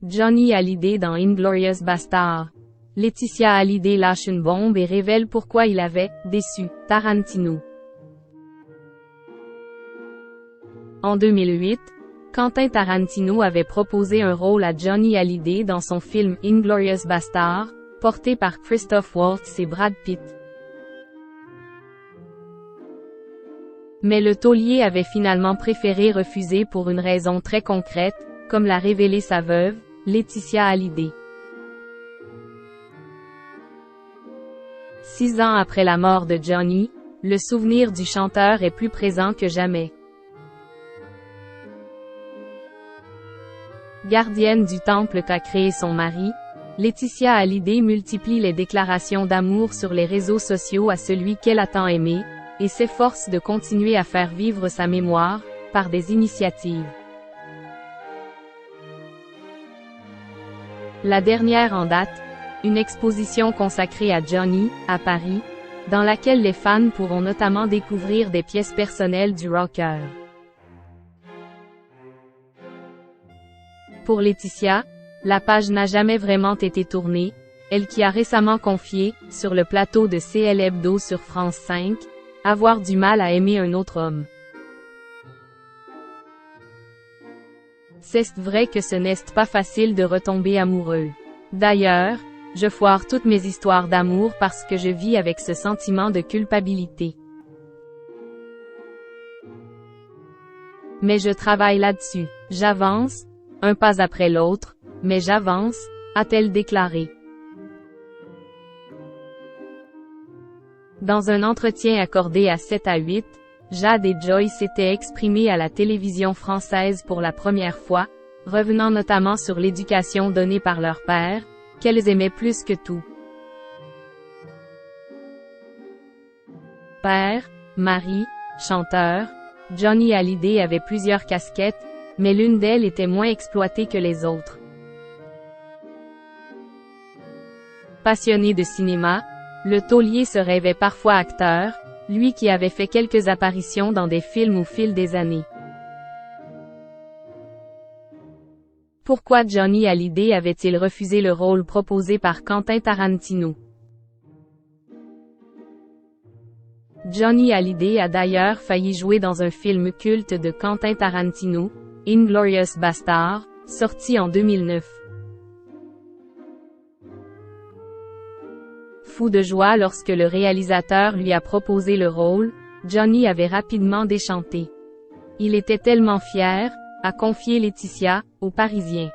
Johnny Hallyday dans Inglourious Basterds. Laetitia Hallyday lâche une bombe et révèle pourquoi il avait « déçu » Tarantino. En 2008, Quentin Tarantino avait proposé un rôle à Johnny Hallyday dans son film Inglourious Basterds, porté par Christoph Waltz et Brad Pitt. Mais le taulier avait finalement préféré refuser pour une raison très concrète, comme l'a révélé sa veuve, Laetitia Hallyday. 6 ans après la mort de Johnny, le souvenir du chanteur est plus présent que jamais. Gardienne du temple qu'a créé son mari, Laetitia Hallyday multiplie les déclarations d'amour sur les réseaux sociaux à celui qu'elle a tant aimé, et s'efforce de continuer à faire vivre sa mémoire, par des initiatives. La dernière en date, une exposition consacrée à Johnny, à Paris, dans laquelle les fans pourront notamment découvrir des pièces personnelles du rocker. Pour Laetitia, la page n'a jamais vraiment été tournée, elle qui a récemment confié, sur le plateau de CL Hebdo sur France 5, avoir du mal à aimer un autre homme. C'est vrai que ce n'est pas facile de retomber amoureux. D'ailleurs, je foire toutes mes histoires d'amour parce que je vis avec ce sentiment de culpabilité. Mais je travaille là-dessus. J'avance, un pas après l'autre, mais j'avance, a-t-elle déclaré. Dans un entretien accordé à 7 à 8, Jade et Joy s'étaient exprimés à la télévision française pour la première fois, revenant notamment sur l'éducation donnée par leur père, qu'elles aimaient plus que tout. Père, mari, chanteur, Johnny Hallyday avait plusieurs casquettes, mais l'une d'elles était moins exploitée que les autres. Passionné de cinéma, le taulier se rêvait parfois acteur, lui qui avait fait quelques apparitions dans des films au fil des années. Pourquoi Johnny Hallyday avait-il refusé le rôle proposé par Quentin Tarantino? Johnny Hallyday a d'ailleurs failli jouer dans un film culte de Quentin Tarantino, Inglourious Basterds, sorti en 2009. Fou de joie lorsque le réalisateur lui a proposé le rôle, Johnny avait rapidement déchanté. Il était tellement fier, a confié Laetitia, aux Parisiens.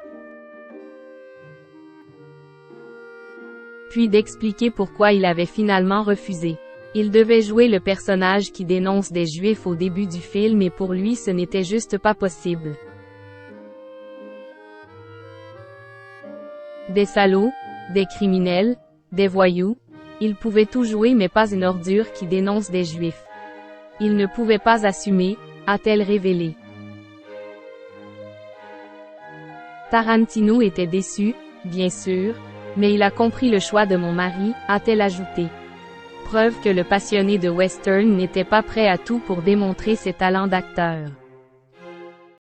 Puis d'expliquer pourquoi il avait finalement refusé. Il devait jouer le personnage qui dénonce des Juifs au début du film et pour lui ce n'était juste pas possible. Des salauds, des criminels, des voyous, il pouvait tout jouer mais pas une ordure qui dénonce des Juifs. Il ne pouvait pas assumer, a-t-elle révélé. Tarantino était déçu, bien sûr, mais il a compris le choix de mon mari, a-t-elle ajouté. Preuve que le passionné de western n'était pas prêt à tout pour démontrer ses talents d'acteur.